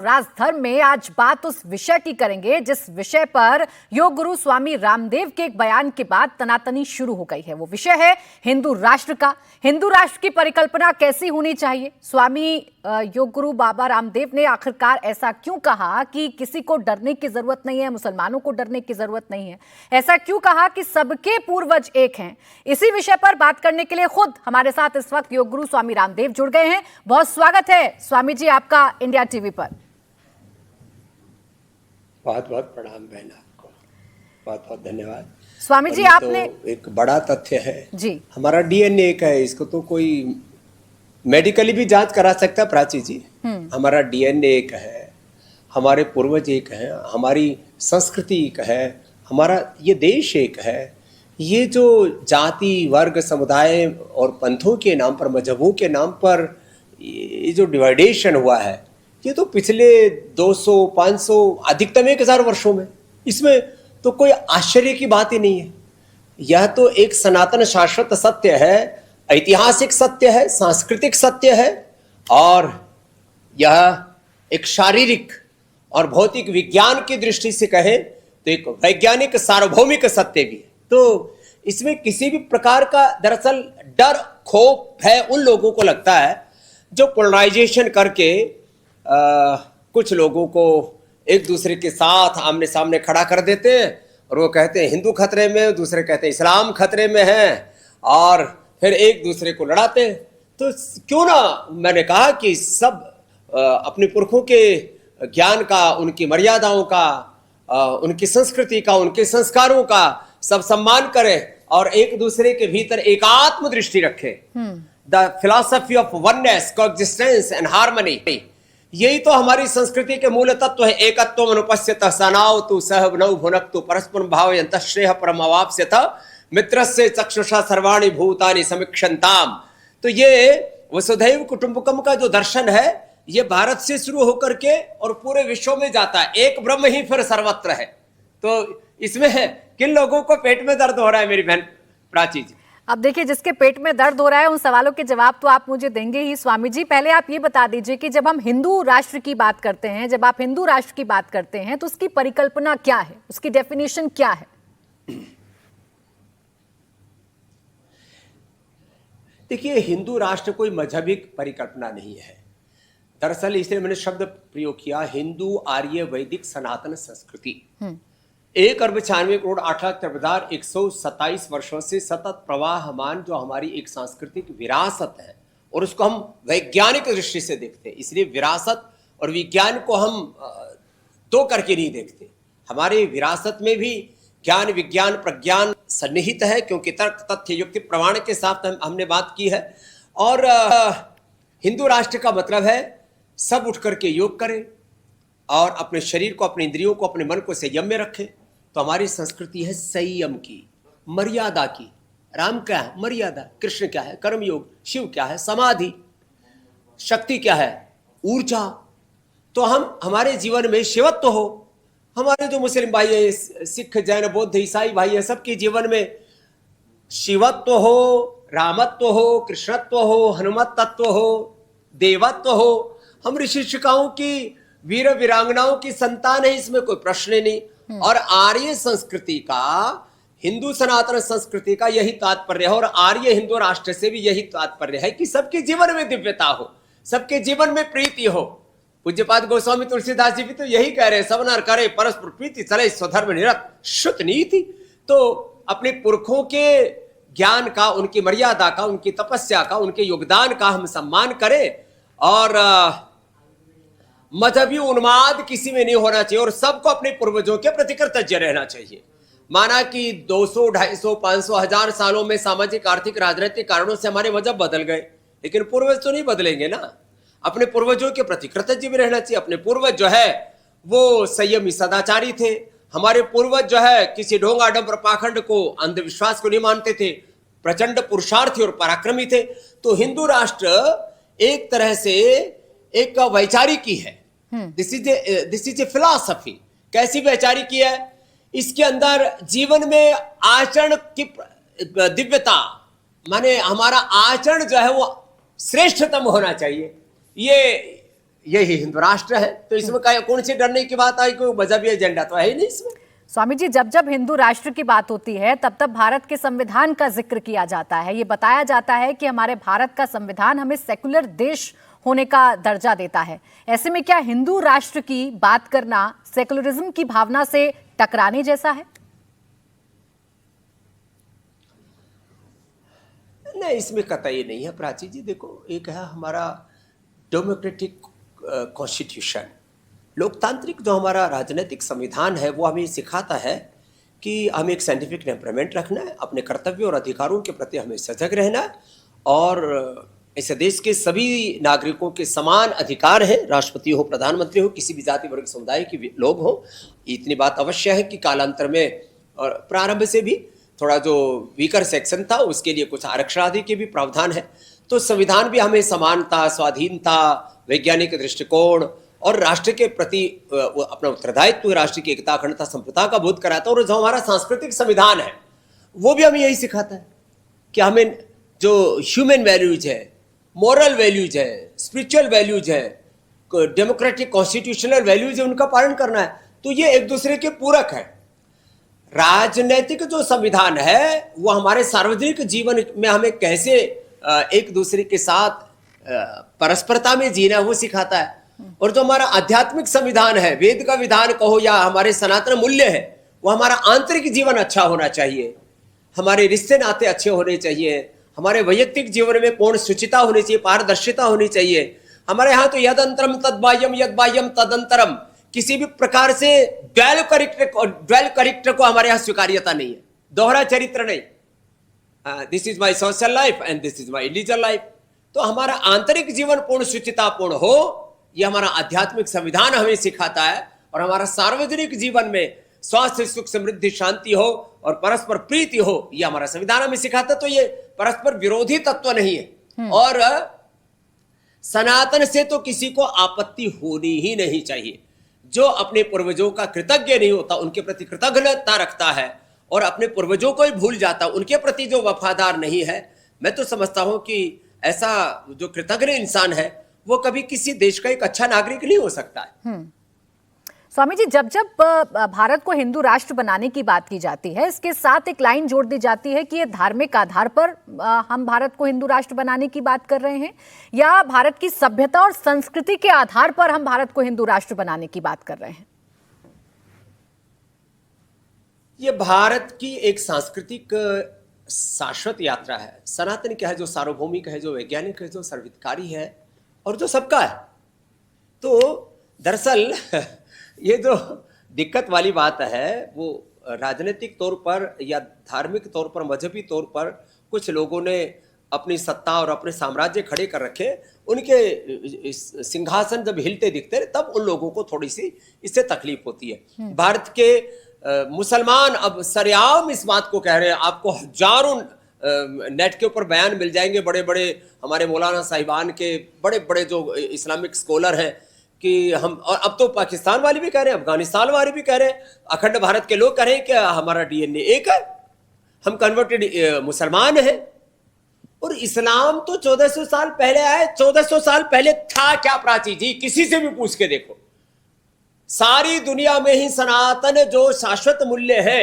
राजधर्म में आज बात उस विषय की करेंगे जिस विषय पर योग गुरु स्वामी रामदेव के एक बयान के बाद तनातनी शुरू हो गई है। वो विषय है हिंदू राष्ट्र का। हिंदू राष्ट्र की परिकल्पना कैसी होनी चाहिए। स्वामी योग गुरु बाबा रामदेव ने आखिरकार ऐसा क्यों कहा कि किसी को डरने की जरूरत नहीं है, मुसलमानों को डरने की जरूरत नहीं है। ऐसा क्यों कहा कि सबके पूर्वज एक हैं। इसी विषय पर बात करने के लिए खुद हमारे साथ इस वक्त योग गुरु स्वामी रामदेव जुड़ गए हैं। बहुत स्वागत है स्वामी जी आपका इंडिया टीवी पर। बहुत बहुत प्रणाम बहन, आपको बहुत बहुत धन्यवाद। स्वामी जी आपने तो एक बड़ा तथ्य है जी, हमारा डीएनए एक है, इसको तो कोई मेडिकली भी जांच करा सकता है प्राची जी। हमारा डीएनए एक है, हमारे पूर्वज एक हैं, हमारी संस्कृति एक है, हमारा ये देश एक है। ये जो जाति वर्ग समुदाय और पंथों के नाम पर, मजहबों के नाम पर ये जो डिवाइडेशन हुआ है, ये तो पिछले 200, 500, अधिकतम 1000 वर्षों में, इसमें तो कोई आश्चर्य की बात ही नहीं है। यह तो एक सनातन शाश्वत सत्य है, ऐतिहासिक सत्य है, सांस्कृतिक सत्य है, और यह एक शारीरिक और भौतिक विज्ञान की दृष्टि से कहें तो एक वैज्ञानिक सार्वभौमिक सत्य भी है। तो इसमें किसी भी प्रकार का दरअसल डर, खौफ, भय उन लोगों को लगता है जो पोलराइजेशन करके कुछ लोगों को एक दूसरे के साथ आमने सामने खड़ा कर देते हैं, और वो कहते हैं हिंदू खतरे में, दूसरे कहते हैं इस्लाम खतरे में है, और फिर एक दूसरे को लड़ाते हैं। तो क्यों ना, मैंने कहा कि सब अपने पुरखों के ज्ञान का, उनकी मर्यादाओं का, उनकी संस्कृति का, उनके संस्कारों का सब सम्मान करें और एक दूसरे के भीतर एकात्म दृष्टि रखें। The philosophy of oneness, coexistence and harmony, यही तो हमारी संस्कृति के मूल तत्व है। एकत्व अनुपस्यत सनाव तु सह नौ भुनक्तु परस्पर भावयन्त श्रेय परमवाप्स्यत मित्रस्य चक्षुषा सर्वाणि भूतानि समीक्षन्ताम। तो ये वसुधैव कुटुंबकम का जो दर्शन है, ये भारत से शुरू होकर के और पूरे विश्व में जाता है। एक ब्रह्म ही फिर सर्वत्र है। तो इसमें किन लोगों को पेट में दर्द हो रहा है मेरी बहन प्राची जी? अब देखिए, जिसके पेट में दर्द हो रहा है उन सवालों के जवाब तो आप मुझे देंगे ही। स्वामी जी पहले आप ये बता दीजिए कि जब हम हिंदू राष्ट्र की बात करते हैं, जब आप हिंदू राष्ट्र की बात करते हैं तो उसकी परिकल्पना क्या है, उसकी डेफिनेशन क्या है? देखिए, हिंदू राष्ट्र कोई मजहबी परिकल्पना नहीं है। दरअसल इसलिए मैंने शब्द प्रयोग किया हिंदू आर्य वैदिक सनातन संस्कृति। 1,95,08,13,127 वर्षों से सतत प्रवाहमान जो हमारी एक सांस्कृतिक विरासत है, और उसको हम वैज्ञानिक दृष्टि से देखते हैं। इसलिए विरासत और विज्ञान को हम दो करके नहीं देखते। हमारे विरासत में भी ज्ञान विज्ञान प्रज्ञान सन्निहित है, क्योंकि तर्क तथ्य युक्ति प्रमाण के साथ हमने बात की है। और हिंदू राष्ट्र का मतलब है सब उठ करके योग करें और अपने शरीर को, अपने इंद्रियों को, अपने मन को संयम में रखें। तो हमारी संस्कृति है संयम की, मर्यादा की। राम क्या है? मर्यादा। कृष्ण क्या है? कर्मयोग। शिव क्या है? समाधि। शक्ति क्या है? ऊर्जा। तो हमारे जीवन में शिवत्व हो। हमारे जो मुस्लिम भाई है, सिख जैन बौद्ध ईसाई भाई है, सबके जीवन में शिवत्व हो, रामत्व हो, कृष्णत्व हो, हनुमत तत्व हो, देवत्व हो। हम ऋषि ऋषिकाओं की, वीर वीरांगनाओं की संतान है, इसमें कोई प्रश्न ही नहीं। और आर्य संस्कृति का, हिंदू सनातन संस्कृति का यही तात्पर्य है, और आर्य हिंदू राष्ट्र से भी यही तात्पर्य है कि सबके जीवन में दिव्यता हो, सबके जीवन में प्रीति हो। पूज्यपाद गोस्वामी तुलसीदास जी भी तो यही कह रहे हैं, सब नर करे परस्पर प्रीति, चले स्वधर्म निरत शुद्ध नीति। तो अपने पुरखों के ज्ञान का, उनकी मर्यादा का, उनकी तपस्या का, उनके योगदान का हम सम्मान करें, और मजहबी उन्माद किसी में नहीं होना चाहिए, और सबको अपने पूर्वजों के प्रति कृतज्ञ रहना चाहिए। माना कि 200, 250, 500, 1000 सालों में सामाजिक आर्थिक राजनीतिक कारणों से हमारे मजहब बदल गए, लेकिन पूर्वज तो नहीं बदलेंगे ना। अपने पूर्वजों के प्रति कृतज्ञ भी रहना चाहिए। अपने पूर्वज जो है वो संयमी सदाचारी थे। हमारे पूर्वज जो है किसी ढोंग आडंबर पाखंड को, अंधविश्वास को नहीं मानते थे, प्रचंड पुरुषार्थी और पराक्रमी थे। तो हिंदू राष्ट्र एक तरह से एक वैचारिकी है। This is a philosophy. कैसी वैचारिकी है? इसके अंदर जीवन में आचरण की दिव्यता, माने हमारा आचरण जो है वो श्रेष्ठतम होना चाहिए। ये यही हिंदू राष्ट्र है, तो इसमें कौन सी डरने की बात आई? कोई मजहबी एजेंडा तो है ही नहीं इसमें। स्वामी जी, जब जब हिंदू राष्ट्र की बात होती है तब तब भारत के संविधान का जिक्र किया जाता है। ये बताया जाता है कि हमारे भारत का संविधान हमें सेकुलर देश होने का दर्जा देता है। ऐसे में क्या हिंदू राष्ट्र की बात करना सेकुलरिज्म की भावना से टकराने जैसा है? नहीं, इसमें कतई नहीं है प्राची जी। देखो, एक है हमारा डेमोक्रेटिक कॉन्स्टिट्यूशन, लोकतांत्रिक जो हमारा राजनीतिक संविधान है, वो हमें सिखाता है कि हमें एक साइंटिफिक टेम्परामेंट रखना है, अपने कर्तव्यों और अधिकारों के प्रति हमें सजग रहना है, और इस देश के सभी नागरिकों के समान अधिकार है। राष्ट्रपति हो, प्रधानमंत्री हो, किसी भी जाति वर्ग समुदाय के लोग हो। इतनी बात अवश्य है कि कालांतर में और प्रारंभ से भी थोड़ा जो वीकर सेक्शन था उसके लिए कुछ आरक्षण आदि के भी प्रावधान है। तो संविधान भी हमें समानता, स्वाधीनता, वैज्ञानिक दृष्टिकोण और राष्ट्र के प्रति अपना उत्तरदायित्व, राष्ट्र की एकता, अखंडता, संप्रभुता का बोध कराता है। और जो हमारा सांस्कृतिक संविधान है वो भी हमें यही सिखाता है कि हमें जो ह्यूमन वैल्यूज है, मॉरल वैल्यूज है, स्पिरिचुअल वैल्यूज है, डेमोक्रेटिक कॉन्स्टिट्यूशनल वैल्यूज है, उनका पालन करना है। तो ये एक दूसरे के पूरक है। राजनीतिक जो संविधान है वो हमारे सार्वजनिक जीवन में हमें कैसे एक दूसरे के साथ परस्परता में जीना वो सिखाता है। और जो हमारा आध्यात्मिक संविधान है, वेद का विधान कहो या हमारे सनातन मूल्य है, वो हमारा आंतरिक जीवन अच्छा होना चाहिए, हमारे रिश्ते नाते अच्छे होने चाहिए, हमारे वैयक्तिक जीवन में पूर्ण शुचिता होनी चाहिए, पारदर्शिता होनी चाहिए। हमारे यहाँ तो यद अंतरम तद बाह्यम, यद बाह्यम तद अंतरम, किसी भी प्रकार से ड्वेल करेक्टर को हमारे यहाँ स्वीकार्यता नहीं है, दोहरा चरित्र नहीं। This is my social life and this is my religious life. तो हमारा आंतरिक जीवन पूर्ण शुचितापूर्ण हो, यह हमारा आध्यात्मिक संविधान हमें सिखाता है। और हमारा सार्वजनिक जीवन में स्वास्थ्य, सुख, समृद्धि, शांति हो और परस्पर प्रीति हो, यह हमारा संविधान हमें सिखाता। तो ये परस्पर विरोधी तत्व नहीं है। और सनातन से तो किसी को आपत्ति होनी ही नहीं चाहिए। जो अपने पूर्वजों का कृतज्ञ नहीं होता, उनके प्रति कृतज्ञता रखता है और अपने पूर्वजों को ही भूल जाता, उनके प्रति जो वफादार नहीं है, मैं तो समझता हूं कि ऐसा जो कृतज्ञ इंसान है वो कभी किसी देश का एक अच्छा नागरिक नहीं हो सकता है। स्वामी जी, जब जब भारत को हिंदू राष्ट्र बनाने की बात की जाती है, इसके साथ एक लाइन जोड़ दी जाती है कि ये धार्मिक आधार पर हम भारत को हिंदू राष्ट्र बनाने की बात कर रहे हैं, या भारत की सभ्यता और संस्कृति के आधार पर हम भारत को हिंदू राष्ट्र बनाने की बात कर रहे हैं? ये भारत की एक सांस्कृतिक शाश्वत यात्रा है। सनातन क्या है, जो सार्वभौमिक है, जो वैज्ञानिक है, जो सर्वहितकारी है और जो सबका है। तो दरअसल ये जो दिक्कत वाली बात है वो राजनीतिक तौर पर या धार्मिक तौर पर, मजहबी तौर पर कुछ लोगों ने अपनी सत्ता और अपने साम्राज्य खड़े कर रखे। उनके सिंहासन जब हिलते दिखते तब उन लोगों को थोड़ी सी इससे तकलीफ होती है। भारत के मुसलमान अब सरेआम इस बात को कह रहे हैं, आपको हजारों नेट के ऊपर बयान मिल जाएंगे, बड़े बड़े हमारे मौलाना साहिबान के, बड़े बड़े जो इस्लामिक स्कॉलर हैं, कि हम, और अब तो पाकिस्तान वाले भी कह रहे हैं, अफगानिस्तान वाले भी कह रहे हैं, अखंड भारत के लोग कह रहे हैं कि हमारा डीएनए एक है, हम कन्वर्टेड मुसलमान हैं। और इस्लाम तो 1400 साल पहले आए। 1400 साल पहले था क्या प्राची जी? किसी से भी पूछ के देखो। सारी दुनिया में ही सनातन जो शाश्वत मूल्य है,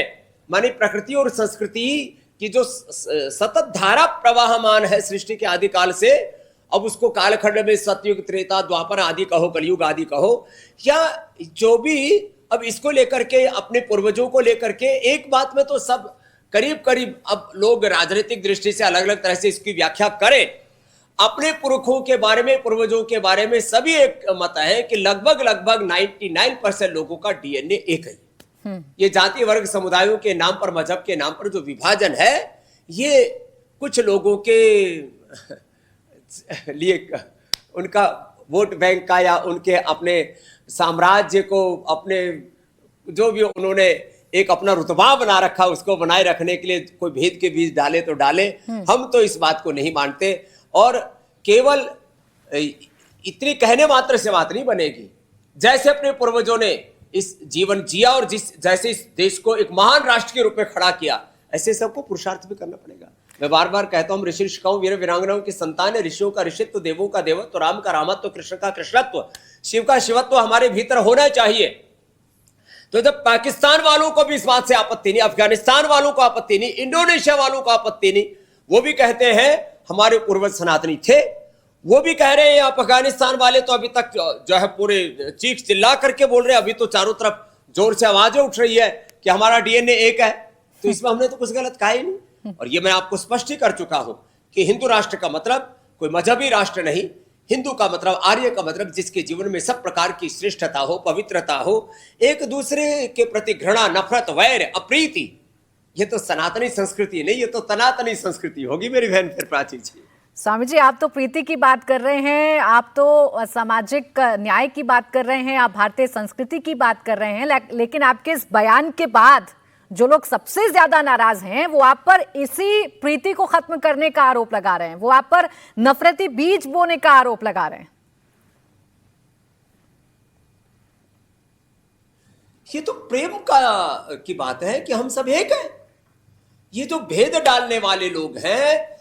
मानी प्रकृति और संस्कृति की जो सतत धारा प्रवाहमान है सृष्टि के आदिकाल से, अब उसको कालखंड में सतयुग, त्रेता, द्वापर आदि कहो, कलयुग आदि कहो, या जो भी, अब इसको लेकर के, अपने पूर्वजों को लेकर के एक बात में तो सब करीब करीब अब लोग राजनीतिक दृष्टि से अलग अलग तरह से इसकी व्याख्या करें। अपने पुरखों के बारे में, पूर्वजों के बारे में सभी एक मत है कि लगभग 99% लोगों का डीएनए एक है। ये जाति वर्ग समुदायों के नाम पर, मजहब के नाम पर जो विभाजन है, ये कुछ लोगों के लिए, उनका वोट बैंक का, या उनके अपने साम्राज्य को, अपने जो भी उन्होंने एक अपना रुतबा बना रखा, उसको बनाए रखने के लिए कोई भेद के बीज डाले तो डाले। हम तो इस बात को नहीं मानते। और केवल इतनी कहने मात्र से बात नहीं बनेगी। जैसे अपने पूर्वजों ने इस जीवन जिया और जैसे इस देश को एक महान राष्ट्र के रूप में खड़ा किया, ऐसे सबको पुरुषार्थ भी करना पड़ेगा। मैं बार बार कहता हूं, ऋषि ऋषिकाओं वीर वीरांगनाओं की संतान है, ऋषियों का ऋषित्व, देवों का देवत्व, राम का रामत्व, कृष्ण का कृष्णत्व, शिव का शिवत्व हमारे भीतर होना चाहिए। तो जब पाकिस्तान वालों को भी इस बात से आपत्ति नहीं, अफगानिस्तान वालों को आपत्ति नहीं, इंडोनेशिया वालों को आपत्ति नहीं, वो भी कहते हैं हमारे पूर्वज सनातनी थे, वो भी कह रहे हैं अफगानिस्तान वाले तो अभी तक जो है पूरे चीख चिल्ला करके बोल रहे हैं, अभी तो चारों तरफ जोर से आवाजें उठ रही है कि हमारा डीएनए एक है। तो इसमें हमने तो कुछ गलत कहा ही नहीं। और ये मैं आपको स्पष्ट ही कर चुका हूं कि हिंदू राष्ट्र का मतलब कोई मजहबी राष्ट्र नहीं, हिंदू का मतलब, आर्य का मतलब जिसके जीवन में सब प्रकार की श्रेष्ठता हो, पवित्रता हो, एक दूसरे के प्रति घृणा, नफरत, वैर, अप्रीति, ये तो सनातनी संस्कृति नहीं, ये तो तनातनी संस्कृति होगी मेरी बहन फिर प्राची जी। स्वामी जी, आप तो प्रीति की बात कर रहे हैं, आप तो सामाजिक न्याय की बात कर रहे हैं, आप भारतीय संस्कृति की बात कर रहे हैं, लेकिन आपके इस बयान के बाद जो लोग सबसे ज्यादा नाराज हैं वो आप पर इसी प्रीति को खत्म करने का आरोप लगा रहे हैं, वो आप पर नफरती बीज बोने का आरोप लगा रहे हैं। ये तो प्रेम की बात है कि हम सब एक हैं। ये जो भेद डालने वाले लोग हैं,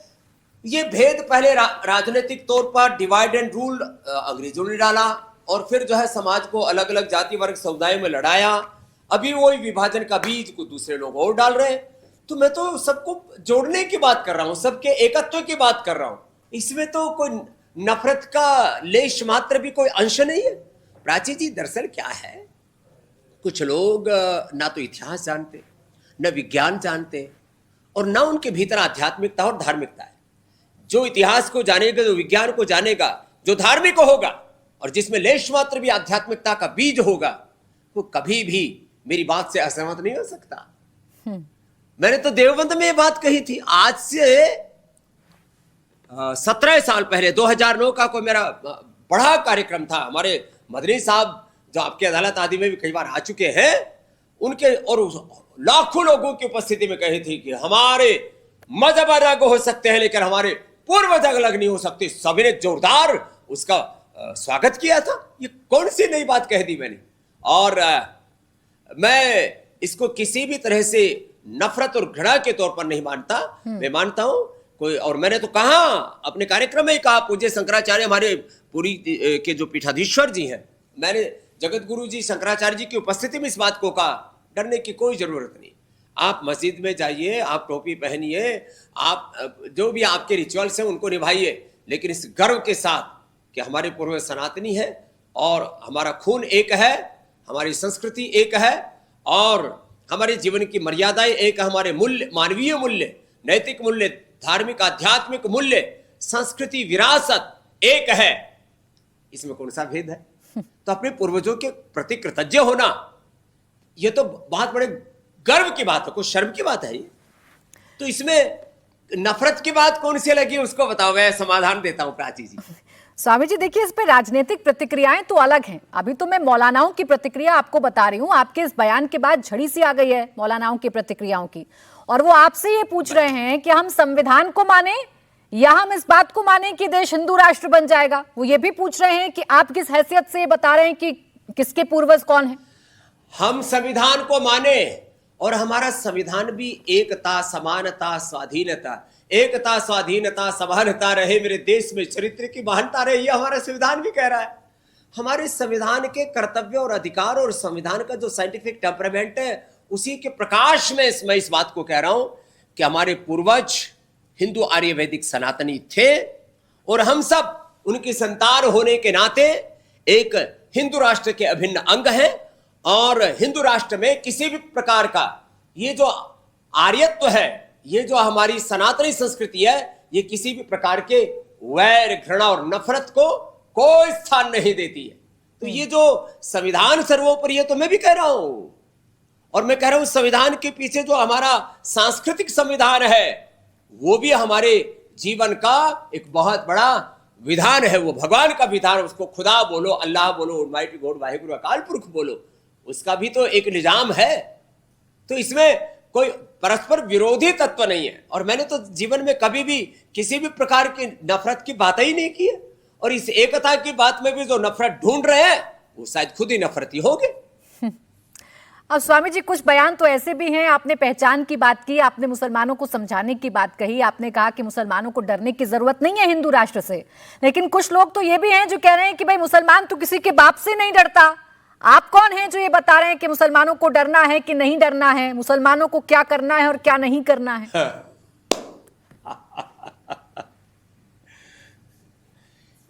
ये भेद पहले राजनीतिक तौर पर डिवाइड एंड रूल अंग्रेजों ने डाला, और फिर जो है समाज को अलग अलग जाति वर्ग समुदाय में लड़ाया। अभी वही विभाजन का बीज को दूसरे लोग और डाल रहे हैं। तो मैं तो सबको जोड़ने की बात कर रहा हूं, सबके एकत्व की बात कर रहा हूं। इसमें तो कोई नफरत का लेश मात्र भी कोई अंश नहीं है। प्राची जी, दरअसल क्या है, कुछ लोग ना तो इतिहास जानते, न विज्ञान जानते, और ना उनके भीतर आध्यात्मिकता और धार्मिकता है। जो इतिहास को जानेगा, जो विज्ञान को जानेगा, जो धार्मिक होगा, और जिसमें लेश मात्र भी आध्यात्मिकता का बीज होगा, वो कभी भी मेरी बात से असहमत नहीं हो सकता। मैंने तो देवबंद में ये बात कही थी, आज से 17 साल पहले 2009 का कोई मेरा बड़ा कार्यक्रम था। हमारे मदनी साहब जो आपके अदालत आदि में भी कई बार आ चुके हैं, उनके और लाखों लोगों की उपस्थिति में कही थी कि हमारे मजहब अलग हो सकते हैं लेकिन हमारे पूर्वज अलग नहीं हो सकते। सभी ने जोरदार उसका स्वागत किया था। ये कौन सी नई बात कह दी मैंने। और मैं इसको किसी भी तरह से नफरत और घृणा के तौर पर नहीं मानता। मैं मानता हूं कोई, और मैंने तो कहा अपने कार्यक्रम में ही कहा, पूज्य शंकराचार्य हमारे पुरी के जो पीठाधीश्वर जी हैं, मैंने जगत गुरु जी शंकराचार्य जी की उपस्थिति में इस बात को कहा, डरने की कोई जरूरत नहीं। आप मस्जिद में जाइए, आप टोपी पहनिए, आप जो भी आपके रिचुअल्स हैं उनको निभाइए, लेकिन इस गर्व के साथ कि हमारे पूर्वज सनातनी है और हमारा खून एक है, हमारी संस्कृति एक है, और हमारे जीवन की मर्यादाएं एक, हमारे मूल्य, मानवीय मूल्य, नैतिक मूल्य, धार्मिक आध्यात्मिक मूल्य, संस्कृति, विरासत एक है। इसमें कौन सा भेद है? तो अपने पूर्वजों के प्रति कृतज्ञ होना, यह तो बहुत बड़े गर्व की बात है, कुछ शर्म की बात है ये। तो इसमें नफरत की बात कौन सी लगी उसको बताओ, मैं समाधान देता हूं प्राची जी। स्वामी जी देखिए, इस पे राजनीतिक प्रतिक्रियाएं तो अलग हैं। अभी तो मैं मौलानाओं की प्रतिक्रिया आपको बता रही हूं। आपके इस बयान के बाद झड़ी सी आ गई है मौलानाओं की प्रतिक्रियाओं की, और वो आपसे ये पूछ रहे हैं कि हम संविधान को माने या हम इस बात को माने कि देश हिंदू राष्ट्र बन जाएगा। वो ये भी पूछ रहे हैं कि आप किस हैसियत से ये बता रहे हैं कि किसके पूर्वज कौन है। हम संविधान को माने, और हमारा संविधान भी एकता, समानता, स्वाधीनता, एकता, स्वाधीनता, समानता रहे मेरे देश में, चरित्र की महानता रहे, ये हमारा संविधान भी कह रहा है। हमारे संविधान के कर्तव्य और अधिकार और संविधान का जो साइंटिफिक टेम्परामेंट है, उसी के प्रकाश में मैं इस बात को कह रहा हूं कि हमारे पूर्वज हिंदू आर्य वैदिक सनातनी थे, और हम सब उनकी संतान होने के नाते एक हिंदू राष्ट्र के अभिन्न अंग हैं। और हिंदू राष्ट्र में किसी भी प्रकार का ये जो आर्यत्व है, ये जो हमारी सनातनी संस्कृति है, ये किसी भी प्रकार के वैर, घृणा और नफरत को कोई स्थान नहीं देती है। तो ये जो संविधान सर्वोपरि है, तो मैं भी कह रहा हूं, और मैं कह रहा हूं संविधान के पीछे जो हमारा सांस्कृतिक संविधान है, वो भी हमारे जीवन का एक बहुत बड़ा विधान है। वो भगवान का विधान, उसको खुदा बोलो, अल्लाह बोलो, ऑलमाइटी गॉड, वाहिगुरु अकाल पुरख बोलो, उसका भी तो एक निजाम है। तो इसमें कोई परस्पर विरोधी तत्व नहीं है। और मैंने तो जीवन में कभी भी किसी भी प्रकार की नफरत की बात ही नहीं की है। और इस एकता की बात में भी जो नफरत ढूंढ रहे हैं, वो शायद खुद ही नफरती होंगे। अब स्वामी जी कुछ बयान तो ऐसे भी हैं, आपने पहचान की बात की, आपने मुसलमानों को समझाने की बात कही, आपने कहा कि मुसलमानों को डरने की जरूरत नहीं है हिंदू राष्ट्र से, लेकिन कुछ लोग तो ये भी हैं जो कह रहे हैं कि भाई मुसलमान तो किसी के बाप से नहीं डरता। आप कौन हैं जो ये बता रहे हैं कि मुसलमानों को डरना है कि नहीं डरना है, मुसलमानों को क्या करना है और क्या नहीं करना है?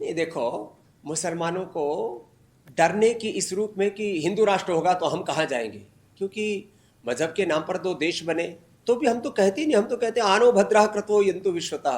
नहीं, देखो, मुसलमानों को डरने की इस रूप में कि हिंदू राष्ट्र होगा तो हम कहाँ जाएंगे, क्योंकि मजहब के नाम पर 2 देश बने, तो भी हम तो कहते ही नहीं, हम तो कहते हैं आनो भद्रः कृतो यन्तु विश्वतः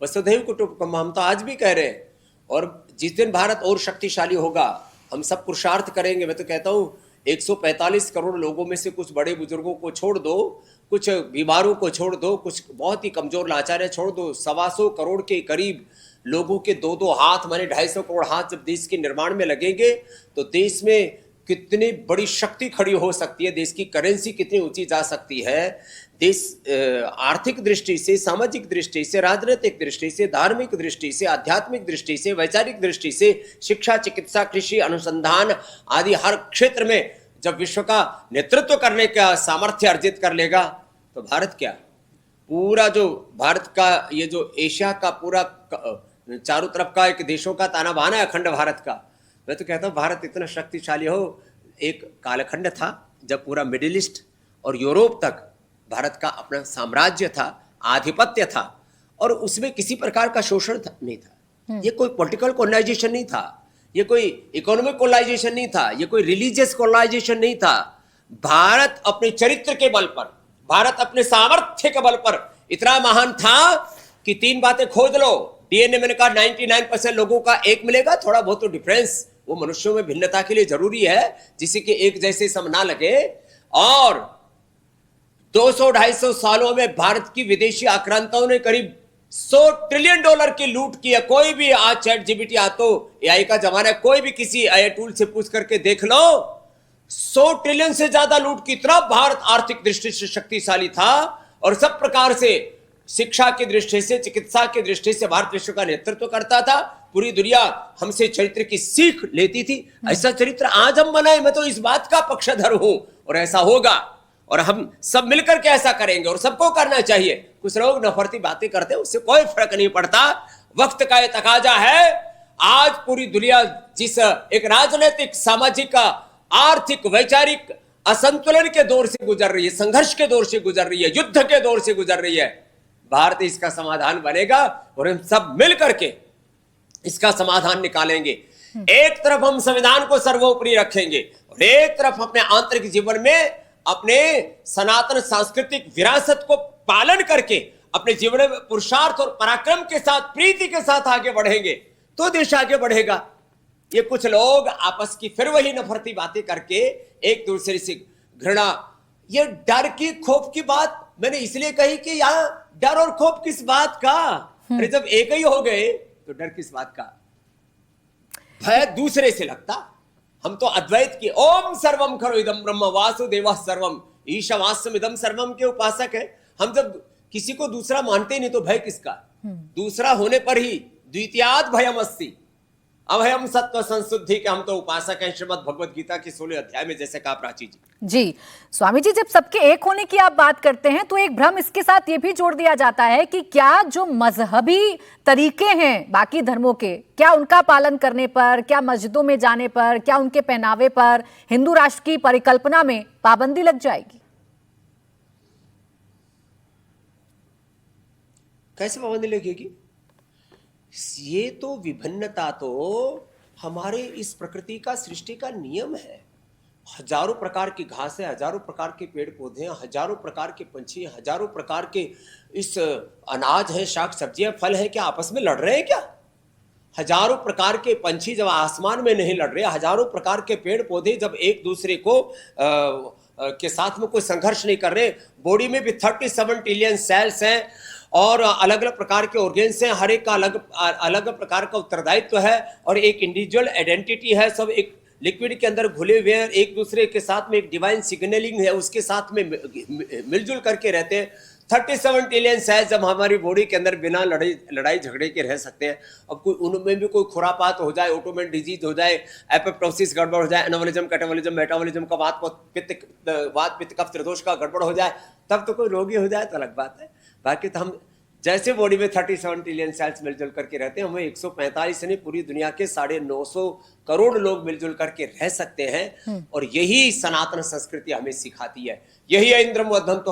वसुधैव कुटुम्बकम्, हम तो आज भी कह रहे हैं। और जिस दिन भारत और शक्तिशाली होगा हम सब पुरुषार्थ करेंगे। मैं तो कहता हूँ 145 करोड़ लोगों में से कुछ बड़े बुजुर्गों को छोड़ दो, कुछ बीमारों को छोड़ दो, कुछ बहुत ही कमजोर लाचार छोड़ दो, 125 करोड़ के करीब लोगों के 2-2 हाथ माने 250 करोड़ हाथ जब देश के निर्माण में लगेंगे तो देश में कितनी बड़ी शक्ति खड़ी हो सकती है, देश की करेंसी कितनी ऊंची जा सकती है। देश आर्थिक दृष्टि से, सामाजिक दृष्टि से, राजनीतिक दृष्टि से, धार्मिक दृष्टि से, आध्यात्मिक दृष्टि से, वैचारिक दृष्टि से, शिक्षा, चिकित्सा, कृषि, अनुसंधान आदि हर क्षेत्र में जब विश्व का नेतृत्व करने का सामर्थ्य अर्जित कर लेगा तो भारत क्या, पूरा जो भारत का ये जो एशिया का पूरा चारों तरफ का एक देशों का ताना बाना है अखंड भारत का। मैं तो कहता हूँ भारत इतना शक्तिशाली हो, एक कालखंड था जब पूरा मिडिल ईस्ट और यूरोप तक भारत का अपना साम्राज्य था, आधिपत्य था, और उसमें किसी प्रकार का शोषण नहीं था। ये कोई पॉलिटिकल कॉलोनाइजेशन नहीं था, ये कोई इकोनॉमिक कॉलोनाइजेशन नहीं था, ये कोई रिलीजियस कॉलोनाइजेशन नहीं था। भारत अपने चरित्र के बल पर, भारत अपने सामर्थ्य के बल पर इतना महान था कि 3 बातें खोज लो। डीएनए मैंने कहा 99% लोगों का एक मिलेगा, थोड़ा बहुत तो डिफरेंस वो मनुष्यों में भिन्नता के लिए जरूरी है, जिससे कि एक जैसे सम ना लगे। और 200-250 सालों में भारत की विदेशी आक्रांताओं ने करीब $100 ट्रिलियन की लूट की है। कोई भी आज चैट जीपीटी आ तो एआई का जमाना है, कोई भी किसी एआई टूल से पूछ करके देख लो, 100 ट्रिलियन से ज्यादा लूट की। तरफ भारत आर्थिक दृष्टि से शक्तिशाली था और सब प्रकार से, शिक्षा की दृष्टि से, चिकित्सा की दृष्टि से भारत विश्व का नेतृत्व करता था। पूरी दुनिया हमसे चरित्र की सीख लेती थी। ऐसा चरित्र आज हम बनाए, मैं तो इस बात का पक्षधर हूं, और ऐसा होगा और हम सब मिलकर के ऐसा करेंगे और सबको करना चाहिए। कुछ लोग नफरती बातें करते हैं, उससे कोई फर्क नहीं पड़ता। वक्त का ये तकाजा है। आज पूरी दुनिया जिस एक राजनीतिक, सामाजिक, आर्थिक, वैचारिक असंतुलन के दौर से गुजर रही है, संघर्ष के दौर से गुजर रही है, युद्ध के दौर से गुजर रही है, भारत इसका समाधान बनेगा और हम सब मिल करके इसका समाधान निकालेंगे। एक तरफ हम संविधान को सर्वोपरि रखेंगे और एक तरफ अपने आंतरिक जीवन में अपने सनातन सांस्कृतिक विरासत को पालन करके अपने जीवन में पुरुषार्थ और पराक्रम के साथ, प्रीति के साथ आगे बढ़ेंगे तो देश आगे बढ़ेगा। ये कुछ लोग आपस की फिर वही नफरती बातें करके एक दूसरे से घृणा, ये डर की, खौफ की बात मैंने इसलिए कही कि यहां डर और खौफ किस बात का? अरे जब एक ही हो गए तो डर किस बात का? भय दूसरे से लगता। हम तो अद्वैत की ओम सर्वम खलु इदं ब्रह्म वासुदेवः सर्वम ईशावास्यम इदं सर्वम के उपासक है। हम जब किसी को दूसरा मानते नहीं तो भय किसका? दूसरा होने पर ही द्वितीयाद भयम अस्ति, अभयम सत्व संशुद्धि के हम तो उपासक हैं। श्रीमद् भगवद गीता के 16 अध्याय में जैसे कहा प्राची जी। स्वामी जी, जब सबके एक होने की आप बात करते हैं तो एक भ्रम इसके साथ ये भी जोड़ दिया जाता है कि क्या जो मजहबी तरीके हैं बाकी धर्मों के, क्या उनका पालन करने पर, क्या मस्जिदों में जाने पर, क्या उनके पहनावे पर हिंदू राष्ट्र की परिकल्पना में पाबंदी लग जाएगी? कैसे पाबंदी लगेगी? ये तो विभिन्नता तो हमारे इस प्रकृति का, सृष्टि का नियम है। हजारों प्रकार की घास है, हजारों प्रकार के पेड़ पौधे हैं, हजारों प्रकार के पंछी हैं, हजारों प्रकार के इस अनाज है, शाक सब्जियां, फल है। क्या आपस में लड़ रहे हैं क्या? हजारों प्रकार के पंछी जब आसमान में नहीं लड़ रहे, हजारों प्रकार के पेड़ पौधे जब एक दूसरे को के साथ में कोई संघर्ष नहीं कर रहे, बॉडी में भी 37 ट्रिलियन सेल्स हैं और अलग अलग प्रकार के ऑर्गेन्स हैं, हर एक का अलग अलग प्रकार का उत्तरदायित्व है और एक इंडिविजुअल आइडेंटिटी है। सब एक लिक्विड के अंदर घुले हुए हैं, एक दूसरे के साथ में एक डिवाइन सिग्नलिंग है, उसके साथ में मिलजुल करके रहते हैं। 37 ट्रिलियन सेल्स जब हमारी बॉडी के अंदर बिना लड़ाई झगड़े के रह सकते हैं, अब कोई उनमें भी कोई खुरापात हो जाए, ऑटोमेन डिजीज हो जाए, एपोप्टोसिस गड़बड़ हो जाए, एनाबॉलिज्म, कैटाबॉलिज्म, मेटाबॉलिज्म का वात पित्त कफ त्रिदोष का गड़बड़ हो जाए, तब तो कोई रोगी हो जाए तो अलग बात है। बाकी तो हम जैसे बॉडी में 37 ट्रिलियन सेल्स मिलजुल करके रहते हैं, हमें 145 नहीं पूरी दुनिया के 950 करोड़ लोग मिलजुल करके रह सकते हैं। और यही सनातन संस्कृति हमें सिखाती है। यही है इंद्र मध्यम तो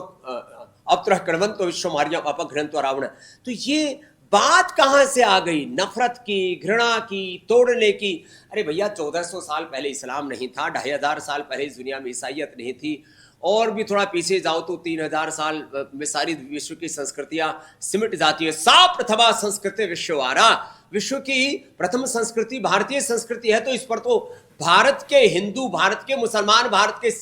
अप्तरः कृण्वन्तो विश्व मार्यम अपघ्नन्तो रावण। तो ये बात कहां से आ गई? नफरत की, घृणा की, तोड़ने की। अरे भैया 1400 साल पहले इस्लाम नहीं था, 2500 साल पहले इस दुनिया में ईसाइयत नहीं थी, और भी थोड़ा पीछे जाओ तो 3000 साल में सारी विश्व की संस्कृतियां सिमट जाती है। सा प्रथमा संस्कृति विश्ववारा, विश्व की प्रथम संस्कृति भारतीय संस्कृति है। तो इस पर तो भारत के हिंदू, भारत के मुसलमान, भारत के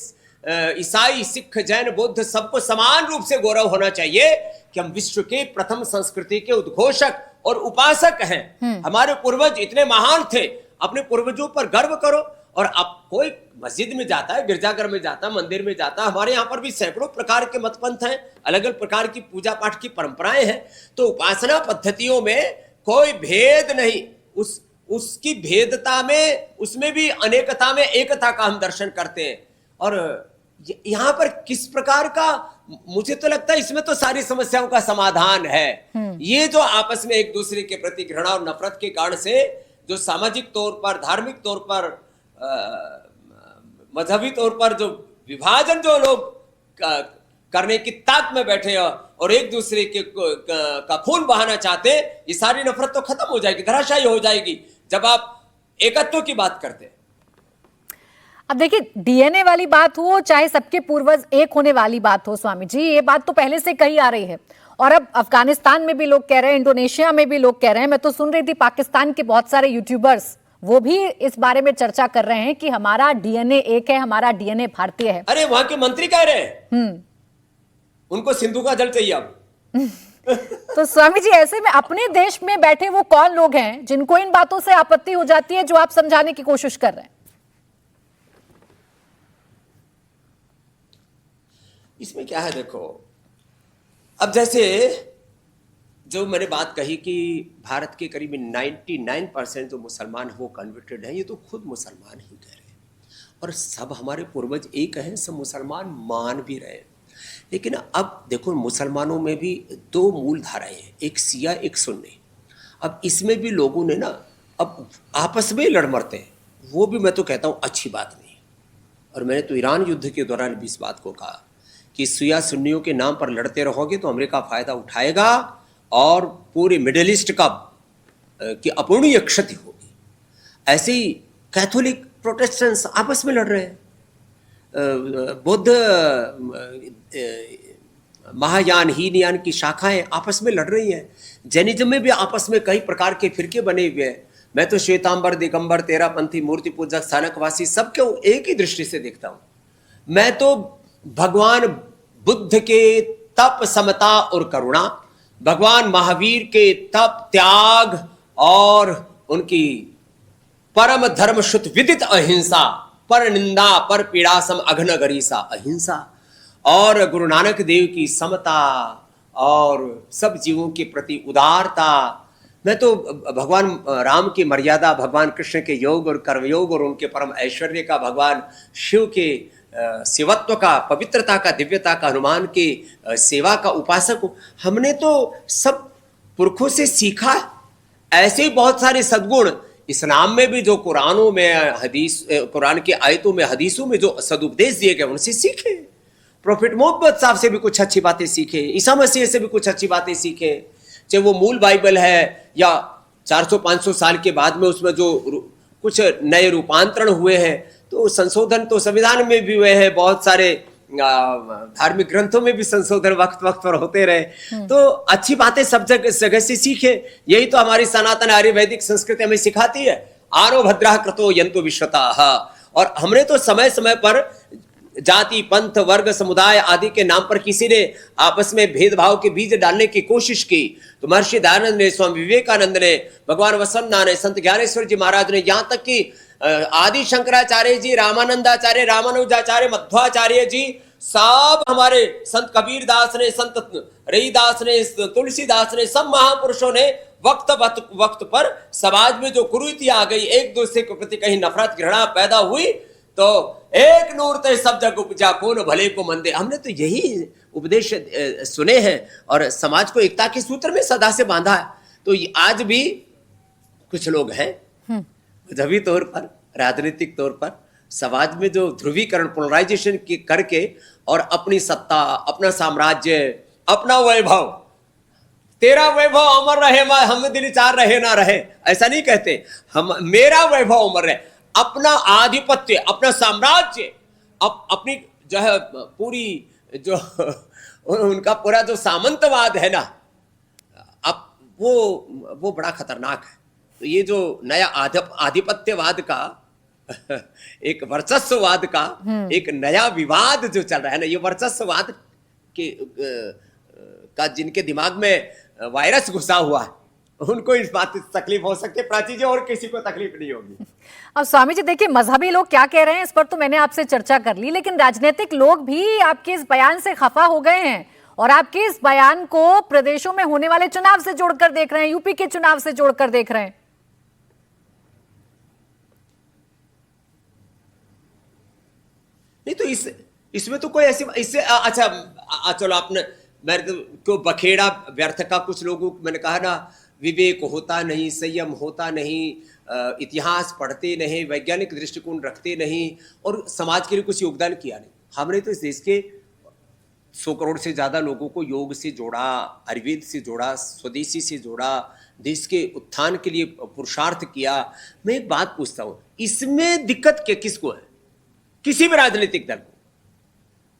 ईसाई, सिख, जैन, बौद्ध सबको समान रूप से गौरव होना चाहिए कि हम विश्व के प्रथम संस्कृति के उद्घोषक और उपासक हैं। हमारे पूर्वज इतने महान थे, अपने पूर्वजों पर गर्व करो। और अब कोई मस्जिद में जाता है, गिरजाघर में जाता है, मंदिर में जाता है, हमारे यहाँ पर भी सैकड़ों प्रकार के मतपंथ हैं, अलग अलग प्रकार की पूजा पाठ की परंपराएं हैं। तो उपासना पद्धतियों में कोई भेद नहीं, उसकी भेदता में, उसमें भी अनेकता में एकता का हम दर्शन करते हैं। और यहाँ पर किस प्रकार का, मुझे तो लगता है इसमें तो सारी समस्याओं का समाधान है। ये जो आपस में एक दूसरे के प्रति घृणा और नफरत के कारण से जो सामाजिक तौर पर, धार्मिक तौर पर, मजहबी तौर पर जो विभाजन जो लोग करने की ताक में बैठे हैं और एक दूसरे के का खून बहाना चाहते हैं, ये सारी नफरत तो खत्म हो जाएगी, धराशायी हो जाएगी जब आप एकत्व की बात करते हैं। अब देखिए, डीएनए वाली बात हो चाहे सबके पूर्वज एक होने वाली बात हो, स्वामी जी ये बात तो पहले से कही आ रही है। और अब अफगानिस्तान में भी लोग कह रहे हैं, इंडोनेशिया में भी लोग कह रहे हैं। मैं तो सुन रही थी पाकिस्तान के बहुत सारे यूट्यूबर्स वो भी इस बारे में चर्चा कर रहे हैं कि हमारा डीएनए एक है, हमारा डीएनए भारतीय है। अरे वहां के मंत्री कह रहे हैं उनको सिंधु का जल चाहिए अब। तो स्वामी जी ऐसे में अपने देश में बैठे वो कौन लोग हैं जिनको इन बातों से आपत्ति हो जाती है, जो आप समझाने की कोशिश कर रहे हैं? इसमें क्या है, देखो, अब जैसे जो मैंने बात कही कि भारत के करीब 99% जो मुसलमान वो कन्वर्टेड हैं, ये तो खुद मुसलमान ही कह रहे हैं। और सब हमारे पूर्वज एक हैं, सब मुसलमान मान भी रहे हैं। लेकिन अब देखो, मुसलमानों में भी दो मूल धाराएं हैं, एक शिया एक सुन्नी। अब इसमें भी लोगों ने ना अब आपस में लड़ मरते हैं, वो भी मैं तो कहता हूँ अच्छी बात नहीं। और मैंने तो ईरान युद्ध के दौरान भी इस बात को कहा कि शिया सुन्नियों के नाम पर लड़ते रहोगे तो अमेरिका फायदा उठाएगा और पूरे मिडिल ईस्ट का की अपूर्णीय क्षति होगी। ऐसे ही कैथोलिक प्रोटेस्टेंट्स आपस में लड़ रहे हैं, बौद्ध महायान हीनयान की शाखाएं आपस में लड़ रही हैं, जैनिज्म में भी आपस में कई प्रकार के फिरके बने हुए हैं। मैं तो श्वेतांबर, दिगंबर, तेरापंथी, मूर्ति पूजक, स्थानकवासी सबको एक ही दृष्टि से देखता हूं। मैं तो भगवान बुद्ध के तप, समता और करुणा, भगवान महावीर के तप, त्याग और उनकी परम धर्म शुद्ध विदित अहिंसा, पर निंदा पर पीड़ासम अघन गरीसा अहिंसा, और गुरु नानक देव की समता और सब जीवों के प्रति उदारता। मैं तो भगवान राम की मर्यादा, भगवान कृष्ण के योग और कर्मयोग और उनके परम ऐश्वर्य का, भगवान शिव के शिवत्व का, पवित्रता का, दिव्यता का, हनुमान के सेवा का उपासक हूं। हमने तो सब पुरखों से सीखा। ऐसे ही बहुत सारे सद्गुण इस्लाम में भी, जो कुरानों में, हदीस, कुरान के आयतों में, हदीसों में जो सदुपदेश दिए गए उनसे सीखे। प्रॉफिट मोहम्मद साहब से भी कुछ अच्छी बातें सीखे, ईसा मसीह से भी कुछ अच्छी बातें सीखे। चाहे वो मूल बाइबल है या 400-500 साल के बाद में उसमें जो कुछ नए रूपांतरण हुए हैं, तो संशोधन तो संविधान में भी हुए हैं, बहुत सारे धार्मिक ग्रंथों में भी संशोधन वक्त वक्त पर होते रहे। तो अच्छी बातें सब जगह से सीखे। यही तो हमारी सनातन आयुर्वेदिक संस्कृति हमें सिखाती है। आरो भद्रा कृतो यंतु विश्वताः। और हमने तो समय समय पर जाति, पंथ, वर्ग, समुदाय आदि के नाम पर किसी ने आपस में भेदभाव के बीज डालने की कोशिश की, तो महर्षि दयानंद ने, स्वामी विवेकानंद ने, भगवान वसन्ना ने, संत ज्ञानेश्वर जी महाराज ने, यहाँ तक कि आदि शंकराचार्य जी, रामानंदाचार्य, रामानुजाचार्य, मध्वाचार्य जी, सब हमारे संत कबीर दास ने, संत रईदास ने, तुलसीदास ने, सब महापुरुषों ने वक्त पर समाज में जो कुरीति आ गई, एक दूसरे के प्रति कहीं नफरत घृणा पैदा हुई, तो एक नूर ते सब जग उपजा, कौन भले को मंदे। हमने तो यही उपदेश सुने हैं और समाज को एकता के सूत्र में सदा से बांधा है। तो आज भी कुछ लोग हैं मजहबी तौर पर, राजनीतिक तौर पर समाज में जो ध्रुवीकरण, पोलराइजेशन करके और अपनी सत्ता, अपना साम्राज्य, अपना वैभव, तेरा वैभव अमर रहे, हम दिल चार रहे ना रहे, ऐसा नहीं कहते हम, मेरा वैभव अमर रहे, अपना आधिपत्य, अपना साम्राज्य, अपनी जो है पूरी जो उनका पूरा जो सामंतवाद है ना, अब वो बड़ा खतरनाक है। तो ये जो नया आधिपत्यवाद का एक वर्चस्ववाद का एक नया विवाद जो चल रहा है ना, ये वर्चस्ववाद के का जिनके दिमाग में वायरस घुसा हुआ है, उनको इस बात से तकलीफ हो सकती है प्राची जी, और किसी को तकलीफ नहीं होगी। अब स्वामी जी देखिए, मजहबी लोग क्या कह रहे हैं इस पर तो मैंने आपसे चर्चा कर ली, लेकिन राजनीतिक लोग भी आपके इस बयान से खफा हो गए हैं और आपके इस बयान को प्रदेशों में होने वाले चुनाव से जोड़कर देख रहे हैं, यूपी के चुनाव से जोड़कर देख रहे हैं। नहीं तो इसमें तो कोई ऐसी, इससे अच्छा चलो, आपने मेरे को बखेड़ा व्यर्थ का, कुछ लोगों को मैंने कहा ना, विवेक होता नहीं, संयम होता नहीं, इतिहास पढ़ते नहीं, वैज्ञानिक दृष्टिकोण रखते नहीं और समाज के लिए कुछ योगदान किया नहीं। हमने तो इस देश के 100 करोड़ से ज्यादा लोगों को योग से जोड़ा, आयुर्वेद से जोड़ा, स्वदेशी से जोड़ा, देश के उत्थान के लिए पुरुषार्थ किया। मैं एक बात पूछता हूं, इसमें दिक्कत किसको है? किसी भी राजनीतिक दल को।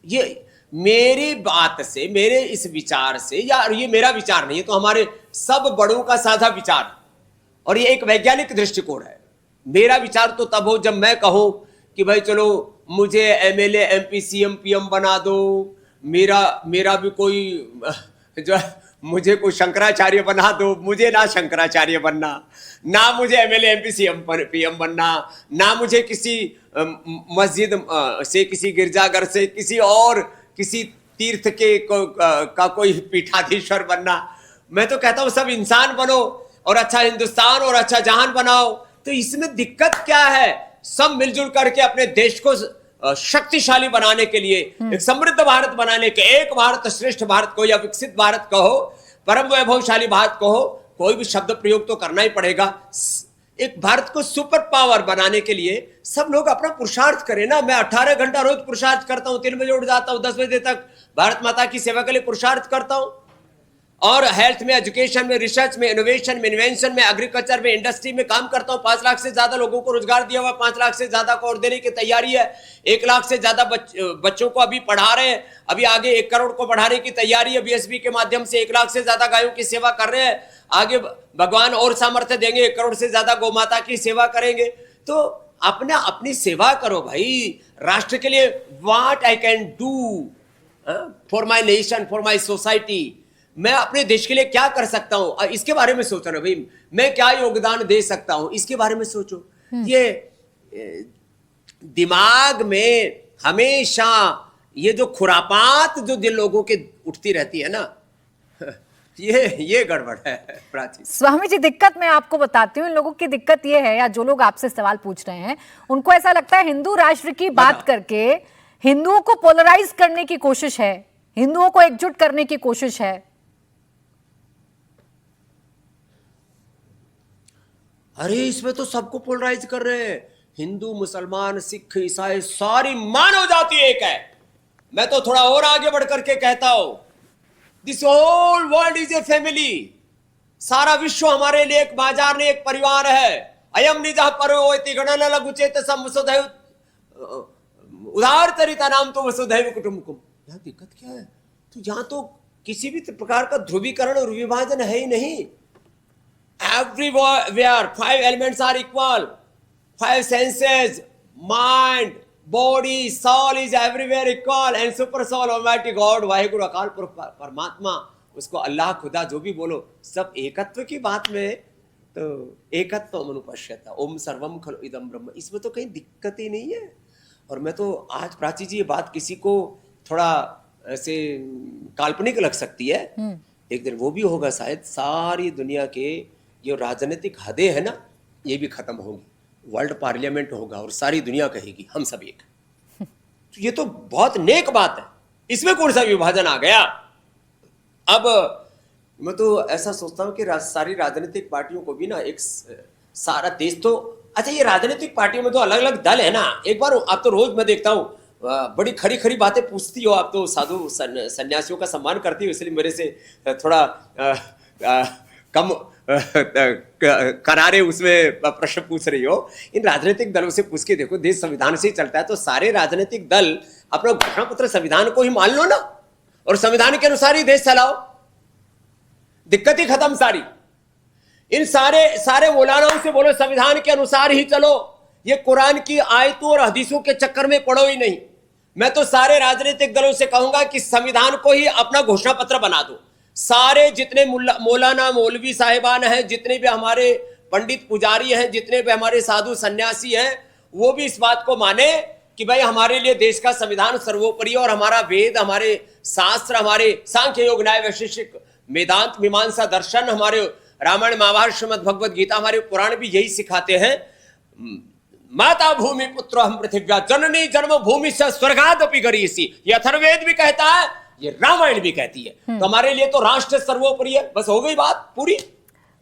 ये मेरी बात से, मेरे इस विचार से, या ये मेरा विचार नहीं है, तो हमारे सब बड़ों का साझा विचार है और ये एक वैज्ञानिक दृष्टिकोण है। मेरा विचार तो तब हो जब मैं कहूं कि भाई चलो मुझे एमएलए, एमपी, सीएम, पीएम बना दो, मेरा भी कोई जो मुझे कोई शंकराचार्य बना दो। मुझे ना शंकराचार्य बनना, ना मुझे एमएलए, एमपी, सीएम, पीएम बनना, ना मुझे किसी मस्जिद से, किसी गिरजाघर से, किसी तीर्थ के का कोई पीठाधीश्वर बनना। मैं तो कहता हूं सब इंसान बनो और अच्छा हिंदुस्तान और अच्छा जहान बनाओ। तो इसमें दिक्कत क्या है? सब मिलजुल करके अपने देश को शक्तिशाली बनाने के लिए, एक समृद्ध भारत बनाने के, एक भारत श्रेष्ठ भारत कहो या विकसित भारत कहो, परम वैभवशाली भारत कहो, कोई भी शब्द प्रयोग तो करना ही पड़ेगा। एक भारत को सुपर पावर बनाने के लिए सब लोग अपना पुरुषार्थ करें ना। मैं 18 घंटा रोज पुरुषार्थ करता हूं, 3 बजे उठ जाता हूं, 10 बजे तक भारत माता की सेवा के लिए पुरुषार्थ करता हूं। और हेल्थ में, एजुकेशन में, रिसर्च में, इनोवेशन में, इन्वेंशन में, एग्रीकल्चर में, इंडस्ट्री में काम करता हूं। 5 लाख से ज्यादा लोगों को रोजगार दिया हुआ, 5 लाख से ज्यादा को और देने की तैयारी है। 1 लाख से ज्यादा बच्चों को अभी पढ़ा रहे हैं, अभी आगे 1 करोड़ को बढ़ाने की तैयारी है। बीएसबी के माध्यम से 1 लाख से ज्यादा गायों की सेवा कर रहे हैं। आगे भगवान और सामर्थ्य देंगे, 1 करोड़ से ज्यादा गौ माता की सेवा करेंगे। तो अपनी सेवा करो भाई, राष्ट्र के लिए। What I can do for my nation, for my society, मैं अपने देश के लिए क्या कर सकता हूं, इसके बारे में सोचो ना भाई। मैं क्या योगदान दे सकता हूं, इसके बारे में सोचो। ये दिमाग में हमेशा ये जो खुरापात जो जिन लोगों के उठती रहती है ना, ये गड़बड़ है प्राची। स्वामी जी दिक्कत मैं आपको बताती हूँ, इन लोगों की दिक्कत ये है, या जो लोग आपसे सवाल पूछ रहे हैं उनको ऐसा लगता है हिंदू राष्ट्र की बात करके हिंदुओं को पोलराइज करने की कोशिश है, हिंदुओं को एकजुट करने की कोशिश है। अरे इसमें तो सबको पोलराइज कर रहे हैं, हिंदू, मुसलमान, सिख, ईसाई, सारी मानव जाति एक है। मैं तो थोड़ा और आगे बढ़ करके कहता हूं, this whole world is a family. सारा विश्व हमारे लिए एक बाजार ने, एक परिवार है। अयम निजः परो गणन लघुचेत सम वसुधैव उदार चरिता नाम तो वसुधैव कुटुंबकम। यहां दिक्कत क्या है? तो यहां तो किसी भी प्रकार का ध्रुवीकरण और विभाजन है ही नहीं। Everywhere 5 elements are equal, 5 senses, mind, body, soul is everywhere equal, and super soul Almighty God, Waheguru अकाल पुरख परमात्मा, उसको अल्लाह, खुदा जो भी बोलो, सब एकत्व की बात में। तो एकत्व मनुपश्यता ओम सर्वम खलु इदम ब्रह्म, इसमें तो कहीं दिक्कत ही नहीं है। और मैं तो आज प्राची जी ये बात किसी को थोड़ा ऐसे काल्पनिक लग सकती है, एक दिन वो भी होगा शायद। सारी दुनिया के जो राजनीतिक हदें हैं ना, ये भी खत्म होंगी, वर्ल्ड पार्लियामेंट होगा और सारी दुनिया कहेगी हम सब एक। तो ये तो बहुत नेक बात है, इसमें कौन सा विभाजन आ गया। अब मैं तो ऐसा सोचता हूँ कि सारी राजनीतिक पार्टियों को भी ना एक सारा देश तो, अच्छा ये राजनीतिक पार्टियों में तो अलग अलग दल है ना। एक बार आप तो रोज मैं देखता हूँ बड़ी खरी खरी बातें पूछती हो, आप तो साधु सन्यासियों का सम्मान करती हो, इसलिए मेरे से थोड़ा कम करारे उसमें प्रश्न पूछ रही हो। इन राजनीतिक दलों से पूछ के देखो, देश संविधान से ही चलता है, तो सारे राजनीतिक दल अपना घोषणा पत्र संविधान को ही मान लो ना, और संविधान के अनुसार ही देश चलाओ, दिक्कत ही खत्म सारी। इन सारे मौलानाओं से बोलो संविधान के अनुसार ही चलो, ये कुरान की आयतों और हदीसों के चक्कर में पड़ो ही नहीं। मैं तो सारे राजनीतिक दलों से कहूंगा कि संविधान को ही अपना घोषणा पत्र बना दो। सारे जितने मौलाना मौलवी साहिबान हैं, जितने भी हमारे पंडित पुजारी हैं, जितने भी हमारे साधु सन्यासी हैं, वो भी इस बात को माने कि भाई हमारे लिए देश का संविधान सर्वोपरि है, और हमारा वेद, हमारे शास्त्र, हमारे सांख्य योग न्याय वैशेषिक वेदांत मीमांसा दर्शन, हमारे रामायण महाभारत श्रीमद् भगवद गीता, हमारे पुराण भी यही सिखाते हैं। माता भूमि पुत्र हम पृथ्व्या जननी जन्म भूमि से स्वर्गादपि गरीयसी, ये अथर्ववेद भी कहता है, ये रामायण भी कहती है। तो हमारे लिए तो राष्ट्र सर्वोपरि है। बस हो गई बात पूरी।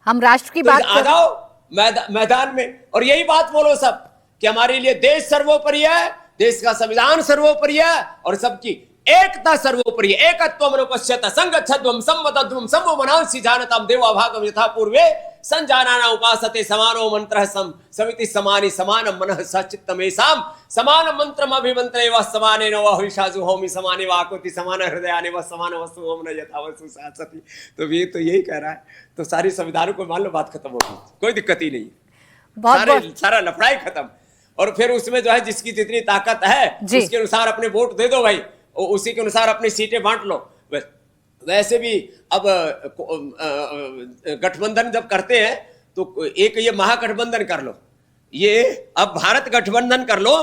हम राष्ट्र की तो बात आ जाओ मैदान में और यही बात बोलो सब कि हमारे लिए देश सर्वोपरि है, देश का संविधान सर्वोपरि है, और सबकी एकता सर्वोपरि है। एकत्वम अनुपश्यत संगच्छध्वम संवदध्वम सम्मनांसि जानताम देवाभागम यथा पूर्वे संजानाना उपासते समानो मंत्रः समिति समानि समानं मनः सचित्तमेषां समानं मंत्रम अभिमन्त्रे व समानेन व हविषाजु होमि समाने व आकुति समान हृदयानि व समान वस्तु होम न यथा वस्तु सासति। तो ये तो यही कह रहा है। तो सारी संविधान को मान लो, बात खत्म होगी, कोई दिक्कत ही नहीं, सारा लफड़ा ही खत्म। और फिर उसमें जो है जिसकी जितनी ताकत है उसके अनुसार अपने वोट दे दो भाई, उसी के अनुसार अपनी सीटें बांट लो। वैसे भी अब गठबंधन जब करते हैं तो एक ये महागठबंधन कर लो, ये अब भारत गठबंधन कर लो,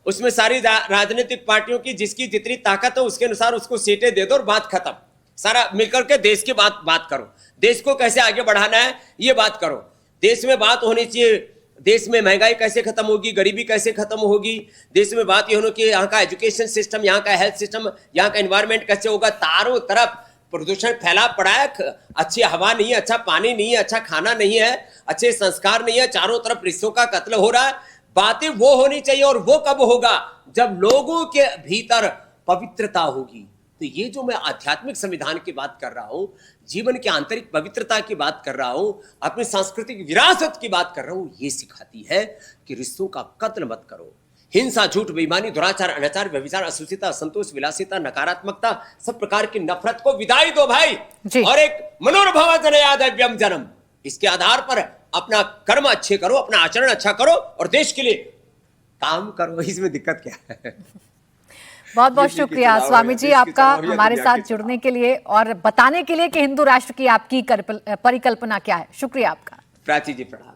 उसमें सारी राजनीतिक पार्टियों की जिसकी जितनी ताकत है उसके अनुसार उसको सीटें दे दो और बात खत्म। सारा मिलकर के देश की बात करो, देश को कैसे आगे बढ़ाना है ये बात करो। देश में बात होनी चाहिए, देश में महंगाई कैसे खत्म होगी, गरीबी कैसे खत्म होगी, देश में बात ये होनी कि यहाँ का एजुकेशन सिस्टम, यहाँ का हेल्थ सिस्टम, यहाँ का एनवायरमेंट कैसे होगा। चारों तरफ प्रदूषण फैला पड़ा है, अच्छी हवा नहीं है, अच्छा पानी नहीं है, अच्छा खाना नहीं है, अच्छे संस्कार नहीं है, चारों तरफ रिश्तों का कत्ल हो रहा है। बातें वो होनी चाहिए, और वो कब होगा जब लोगों के भीतर पवित्रता होगी। तो ये जो मैं आध्यात्मिक संविधान की बात कर रहा हूं, जीवन की आंतरिक पवित्रता की बात कर रहा हूं, अपनी सांस्कृतिक विरासत की बात कर रहा हूं, ये सिखाती है कि रिश्तों का कत्ल मत करो। हिंसा, झूठ, बेईमानी, दुराचार, अनाचार, व्यभिचार, असुचिता, असंतोष, विलासिता, नकारात्मकता, सब प्रकार की नफरत को विदाई दो भाई, और एक मनोरभव जनयादव्यम जन्म, इसके आधार पर अपना कर्म अच्छे करो, अपना आचरण अच्छा करो और देश के लिए काम करो। इसमें दिक्कत क्या है। बहुत बहुत शुक्रिया स्वामी जी आपका हमारे साथ जुड़ने के लिए और बताने के लिए कि हिंदू राष्ट्र की आपकी परिकल्पना क्या है। शुक्रिया आपका। प्राची जी प्रणाम।